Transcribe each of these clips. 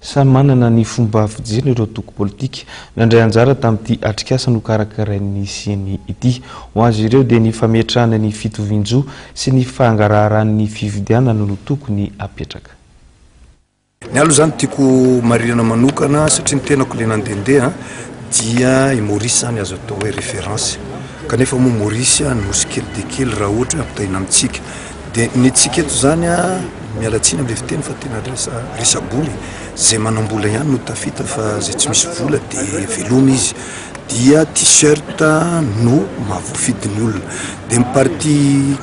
Samy manana ny fomba fijeriny ireo toko politika nandray anjara tamin'ity atrikasa no karakarain'ny siany ity. Ho azy ireo dia ny fametrahana ny fitovian-jo sy ny fangaraharan'ny fifidianana no tokony apetraka. Ny aloha zany tiako marirana manokana satria ny tenako le nandehandeha dia i Maurice zany azo atao hoe référence. Kanefa moa Maurice nosy kely de kely raha ohatra ampitahina amintsika. Dia ny tsika eto zany mialatsiny am'le fiteny fa tena resaboly zay manambola ihany no tafita fa zay tsy misy vola dia veloma izy. Dia t-shirt no mahavoafidiny olona. Dia ny parti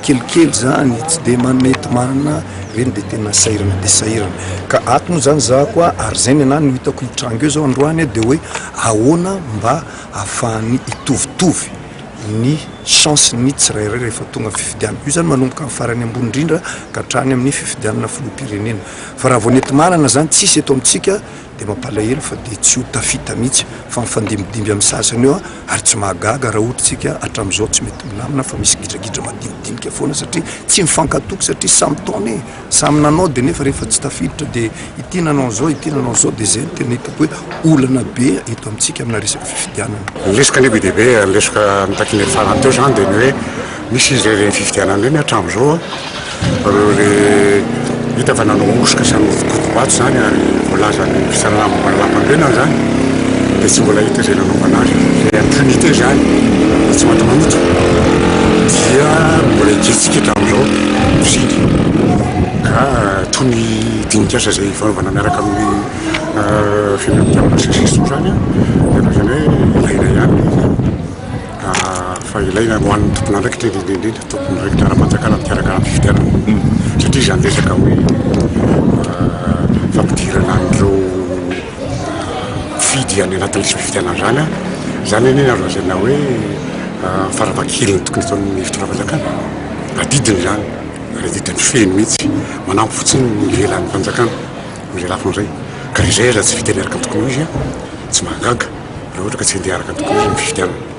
kelikely zany tsy dia mety manana reny dia tena sahirana dia sahirana. Ka ato moa zany za koa ary zay ny anany no hitako hitrango eo zao androany dia hoe ahoana mba ahafahany hitovitovy ny chance ny tsirairay rehefa tonga fifidianana. Io zany manomboka amin'ny farany ambony indrindra ka hatrany amin'ny fifidianana filoham-pirenena. Fa raha vao nety marana zany tsisy eto amintsika dia mampalahelo fa dia tsy ho tafita mihitsy fa mifandimidimby amin'ny sasany eo ary tsy mahagaga raha ohatra tsika hatramin'izao tsy mety milamina fa misy gidragidra madinidinika foana satria tsy mifankatoky satria samy taona samy nanao dia nefa rehefa tsy tafiditra dia ity nanao zao dia zay tena hitako hoe olana be eto amintsika amina resaka fifidianana. Lesaka lehibe dehibe lesaka mitakiny farany teo zany dia ny hoe misy izy reny fifidianana reny hatramin'izao le hita fa nanao osika sy anovokovoato zany ary voalaza ny fisanana lampanirena zany dia tsy mbola hita zay nanaovana azy zay impunité zany tsy mata manoto dia mbola hijitsika hatramin'izao fisidy ka toy ny dinikasa zay fanaovana miaraka amin'ny fianampiamana sesistro zany dia zany hoe ilaina ihany fa ilaina ho an'ny tompona ndraikitra indrindrindrindra tompony ndraikitra ara-panjakana mikarakara amin'ny fifidianana satria zany resaka hoe fampidirana an'ireo fidy any anatin'isy fifidianana zany eny azo azana hoe faravakely ny tokony ataon'ny fitondram-panjakana adidiny zany ary adidiny feno mihitsy manampy fotsiny ny velan'ny fanjakana izay lafan'izay ka izay aza tsy fiteny araka ny tokony izy tsy mahagaga raha ohatra ka tsy handeha araka ny tokony izy ny fifidianana.